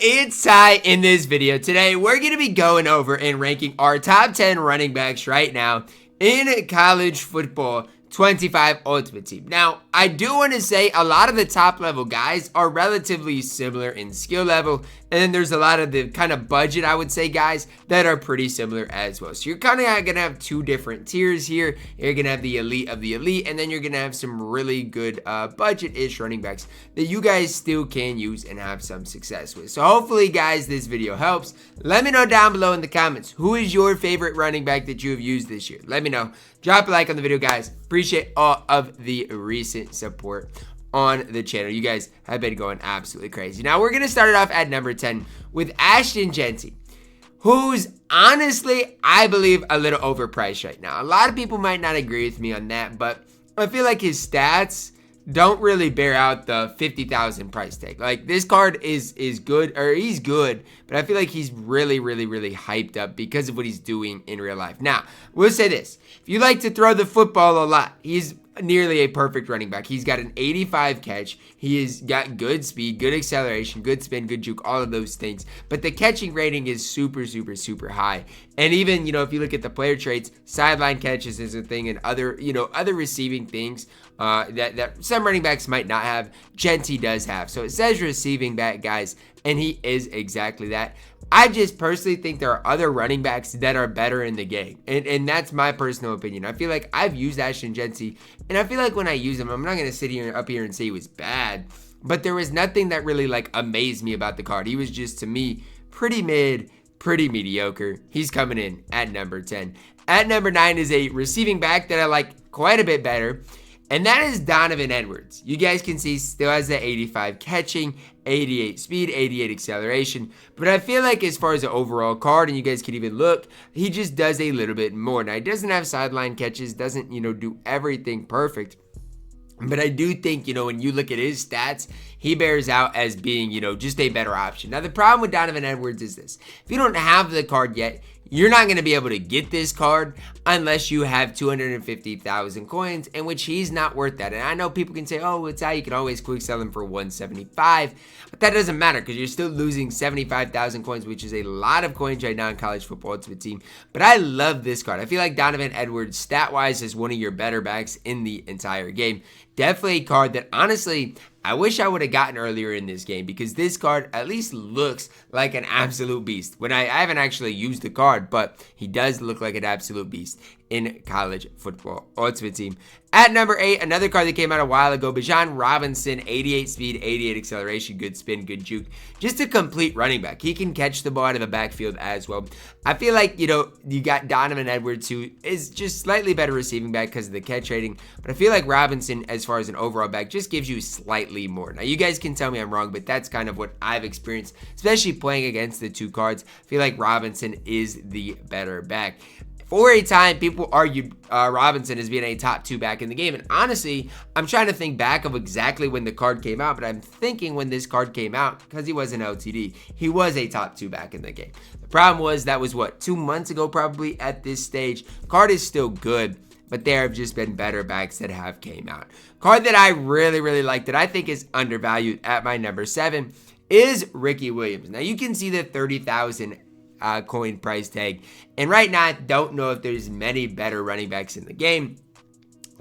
It's Ty in this video. Today, we're going to be going over and ranking our top 10 running backs right now in college football 25 Ultimate Team. Now, I do want to say a lot of the top level guys are relatively similar in skill level, and then there's a lot of the kind of budget, I would say, guys that are pretty similar as well. So you're kind of going to have two different tiers here. You're going to have the elite of the elite, and then you're going to have some really good budget-ish running backs that you guys still can use and have some success with. So hopefully, guys, this video helps. Let me know down below in the comments, who is your favorite running back that you have used this year? Let me know. Drop a like on the video, guys. Appreciate all of the recent support on the channel. You guys have been going absolutely crazy. Now, we're going to start it off at number 10 with Ashton Jensi, who's honestly, I believe, a little overpriced right now. A lot of people might not agree with me on that, but I feel like his stats don't really bear out the 50,000 price tag. Like, this card is good, or he's good, but I feel like he's really hyped up because of what he's doing in real life. Now, we'll say this. If you like to throw the football a lot, he's nearly a perfect running back. He's got an 85 catch. He has got good speed, good acceleration, good spin, good juke, all of those things. But the catching rating is super high. And even, if you look at the player traits, sideline catches is a thing, and other receiving things that some running backs might not have, Jensi does have. So it says receiving back, guys, and he is exactly that. I just personally think there are other running backs that are better in the game. And that's my personal opinion. I feel like I've used Ashton Jensi, and I feel like when I use him, I'm not going to sit up here and say he was bad, but there was nothing that really amazed me about the card. He was just, to me, pretty mid, pretty mediocre. He's coming in at number 10. At number 9 is a receiving back that I like quite a bit better, and that is Donovan Edwards. You guys can see still has that 85 catching, 88 speed, 88 acceleration. But I feel like as far as the overall card, and you guys can even look, he just does a little bit more. Now, he doesn't have sideline catches, doesn't, do everything perfect. But I do think, when you look at his stats, he bears out as being, just a better option. Now, the problem with Donovan Edwards is this. If you don't have the card yet, you're not going to be able to get this card unless you have 250,000 coins, in which he's not worth that. And I know people can say, oh, it's how you can always quick sell him for 175, but that doesn't matter because you're still losing 75,000 coins, which is a lot of coins right now in college football Ultimate Team. But I love this card. I feel like Donovan Edwards, stat-wise, is one of your better backs in the entire game. Definitely a card that, honestly, I wish I would have gotten earlier in this game, because this card at least looks like an absolute beast. When I haven't actually used the card, but he does look like an absolute beast in college football Ultimate Team. At number 8, another card that came out a while ago, Marshon Robinson, 88 speed, 88 acceleration, good spin, good juke. Just a complete running back. He can catch the ball out of the backfield as well. I feel like, you got Donovan Edwards, who is just slightly better receiving back because of the catch rating, but I feel like Robinson, as far as an overall back, just gives you slightly more. Now, you guys can tell me I'm wrong, but that's kind of what I've experienced, especially playing against the two cards. I feel like Robinson is the better back. For a time, people argued Robinson as being a top 2 back in the game. And honestly, I'm trying to think back of exactly when the card came out, but I'm thinking when this card came out, because he was an LTD, he was a top 2 back in the game. The problem was that was, 2 months ago probably at this stage. Card is still good, but there have just been better backs that have came out. Card that I really like that I think is undervalued at my number 7 is Ricky Williams. Now, you can see the 30,000 coin price tag, and right now I don't know if there's many better running backs in the game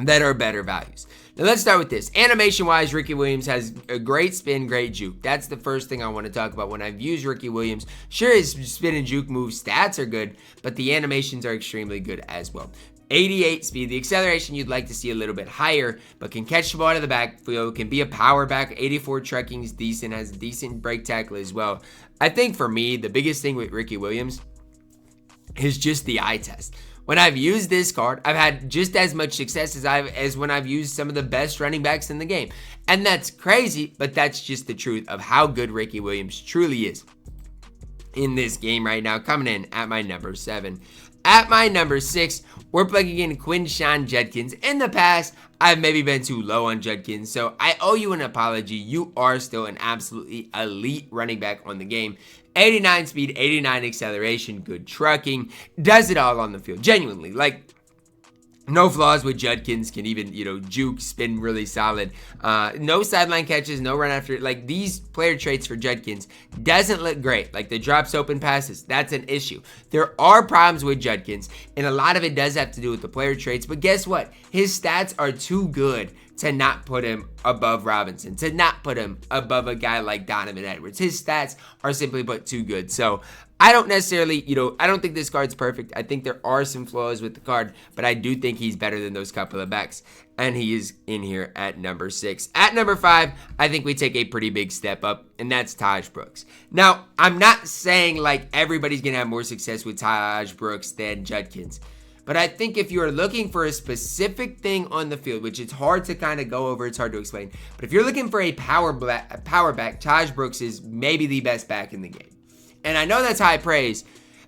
that are better values. Now, let's start with this. Animation wise, Ricky Williams has a great spin, great juke. That's the first thing I want to talk about when I've used Ricky Williams. Sure, his spin and juke move stats are good, but the animations are extremely good as well. 88 speed, the acceleration you'd like to see a little bit higher, but can catch the ball out of the backfield, can be a power back. 84 trekking is decent, has a decent break tackle as well. I think for me, the biggest thing with Ricky Williams is just the eye test. When I've used this card, I've had just as much success as when I've used some of the best running backs in the game. And that's crazy, but that's just the truth of how good Ricky Williams truly is in this game right now, coming in at my number 7. At my number 6, we're plugging in Quinshad Judkins. In the past, I've maybe been too low on Judkins, so I owe you an apology. You are still an absolutely elite running back on the game. 89 speed, 89 acceleration, good trucking, does it all on the field. Genuinely, No flaws with Judkins, can even, juke, spin really solid. No sideline catches, no run after. Like, these player traits for Judkins doesn't look great. Like, the drops open passes, that's an issue. There are problems with Judkins, and a lot of it does have to do with the player traits. But guess what? His stats are too good to not put him above Robinson, to not put him above a guy like Donovan Edwards. His stats are simply put too good. So I don't necessarily, I don't think this card's perfect. I think there are some flaws with the card, but I do think he's better than those couple of backs. And he is in here at number 6. At number 5, I think we take a pretty big step up, and that's Taj Brooks. Now, I'm not saying like everybody's going to have more success with Taj Brooks than Judkins. But I think if you're looking for a specific thing on the field, which it's hard to kind of go over, it's hard to explain. But if you're looking for a power back, Taj Brooks is maybe the best back in the game. And I know that's high praise,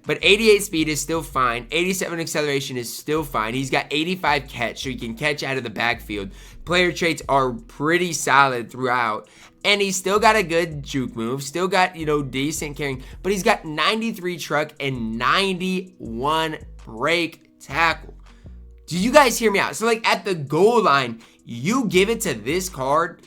but 88 speed is still fine. 87 acceleration is still fine. He's got 85 catch, so he can catch out of the backfield. Player traits are pretty solid throughout. And he's still got a good juke move, still got, decent carrying. But he's got 93 truck and 91 break tackle. Do you guys hear me out? So, like, at the goal line, you give it to this card,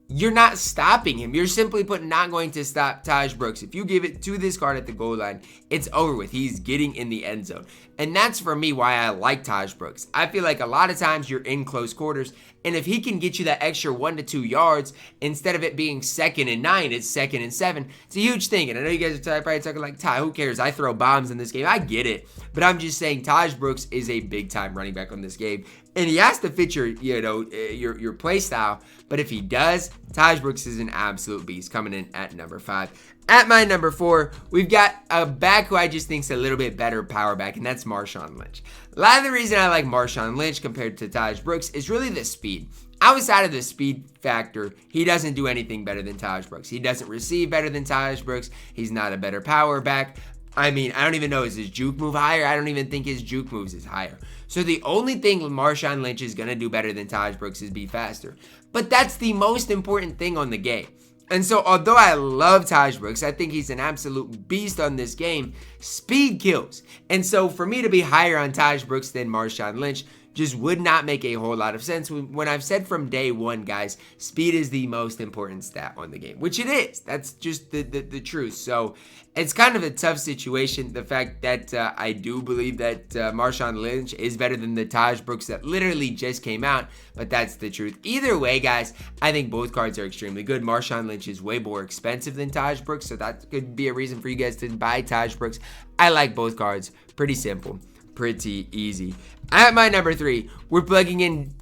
you're not stopping him. You're simply not going to stop Taj Brooks. If you give it to this card at the goal line, it's over with. He's getting in the end zone. And that's, for me, why I like Taj Brooks. I feel like a lot of times you're in close quarters, and if he can get you that extra 1 to 2 yards, instead of it being 2nd and 9, it's 2nd and 7. It's a huge thing. And I know you guys are probably talking like, Ty, who cares? I throw bombs in this game. I get it. But I'm just saying Taj Brooks is a big-time running back on this game. And he has to fit your play style. But if he does, Taj Brooks is an absolute beast, coming in at number 5. At my number 4, we've got a back who I just think is a little bit better power back, and that's Marshon Lynch. A lot of the reason I like Marshon Lynch compared to Taj Brooks is really the speed. Outside of the speed factor, he doesn't do anything better than Taj Brooks. He doesn't receive better than Taj Brooks. He's not a better power back. I mean, I don't even know, is his juke move higher? I don't even think his juke moves is higher. So the only thing Marshon Lynch is going to do better than Taj Brooks is be faster. But that's the most important thing on the game. And so although I love Taj Brooks, I think he's an absolute beast on this game, speed kills. And so for me to be higher on Taj Brooks than Marshon Lynch just would not make a whole lot of sense when I've said from day one, guys, speed is the most important stat on the game, which it is. That's just the truth. So it's kind of a tough situation. The fact that I do believe that Marshon Lynch is better than the Taj Brooks that literally just came out, but that's the truth. Either way, guys, I think both cards are extremely good. Marshon Lynch is way more expensive than Taj Brooks, so that could be a reason for you guys to buy Taj Brooks. I like both cards. Pretty simple. Pretty easy. At my number 3, we're plugging in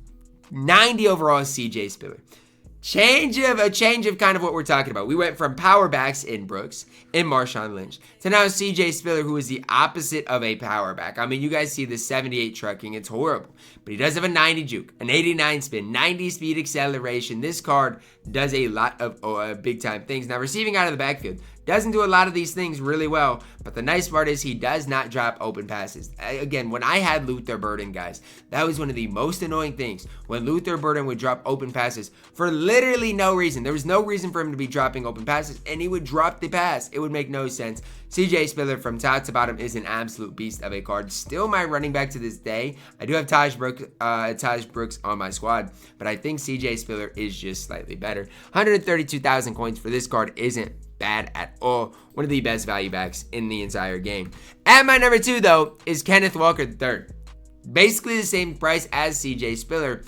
90 overall CJ Spiller. A change of kind of what we're talking about. We went from power backs in Brooks and Marshon Lynch to now CJ Spiller, who is the opposite of a power back. I mean, you guys see the 78 trucking. It's horrible. But he does have a 90 juke, an 89 spin, 90 speed acceleration. This card does a lot of big time things. Now, receiving out of the backfield doesn't do a lot of these things really well, but the nice part is he does not drop open passes. Again, when I had Luther Burden, guys, that was one of the most annoying things, when Luther Burden would drop open passes for literally no reason. There was no reason for him to be dropping open passes, and he would drop the pass. It would make no sense. CJ Spiller from top to bottom is an absolute beast of a card. Still my running back to this day. I do have Taj Brooks on my squad, but I think CJ Spiller is just slightly better. 132,000 coins for this card isn't bad at all. One of the best value backs in the entire game. At my number 2, though, is Kenneth Walker III. Basically the same price as CJ Spiller.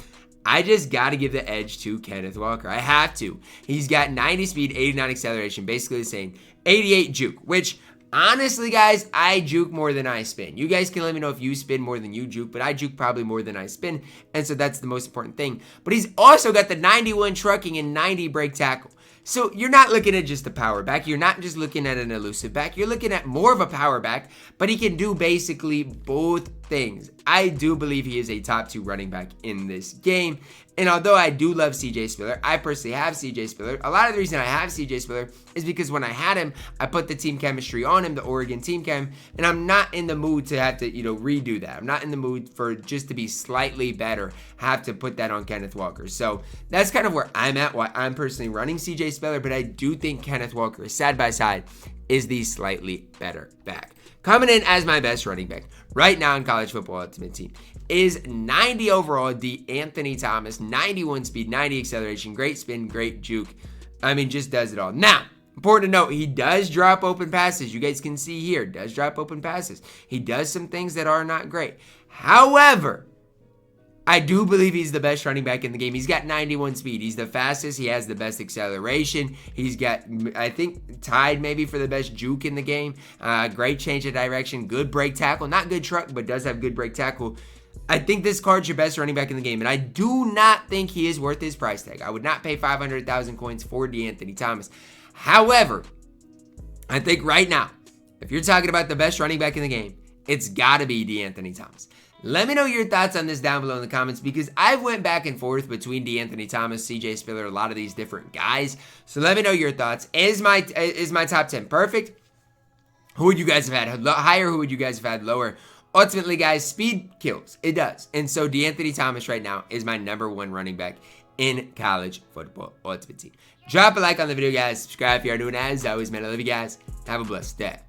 I just got to give the edge to Kenneth Walker. I have to. He's got 90 speed, 89 acceleration, basically the same. 88 juke, which honestly, guys, I juke more than I spin. You guys can let me know if you spin more than you juke, but I juke probably more than I spin, and so that's the most important thing. But he's also got the 91 trucking and 90 break tackle. So you're not looking at just a power back. You're not just looking at an elusive back. You're looking at more of a power back, but he can do basically both things. I do believe he is a top 2 running back in this game. And although I do love CJ Spiller, I personally have CJ Spiller. A lot of the reason I have CJ Spiller is because when I had him, I put the team chemistry on him, the Oregon team chem, and I'm not in the mood to have to, redo that. I'm not in the mood for just to be slightly better, have to put that on Kenneth Walker. So that's kind of where I'm at, why I'm personally running CJ Spiller, but I do think Kenneth Walker, side by side, is the slightly better back. Coming in as my best running back right now in college football ultimate team is 90 overall DeAnthony Thomas, 91 speed, 90 acceleration, great spin, great juke. I mean, just does it all. Now, important to note, he does drop open passes. You guys can see here, does drop open passes. He does some things that are not great. However, I do believe he's the best running back in the game. He's got 91 speed. He's the fastest. He has the best acceleration. He's got, I think, tied maybe for the best juke in the game. Great change of direction. Good break tackle. Not good truck, but does have good break tackle. I think this card's your best running back in the game, and I do not think he is worth his price tag. I would not pay 500,000 coins for DeAnthony Thomas. However, I think right now, if you're talking about the best running back in the game, it's got to be DeAnthony Thomas. Let me know your thoughts on this down below in the comments, because I've went back and forth between DeAnthony Thomas, CJ Spiller, a lot of these different guys. So let me know your thoughts. Is my top 10 perfect? Who would you guys have had higher? Who would you guys have had lower? Ultimately, guys, speed kills. It does. And so DeAnthony Thomas right now is my #1 running back in college football ultimate team. Drop a like on the video, guys. Subscribe if you are new, and as always, man, I love you guys. Have a blessed day.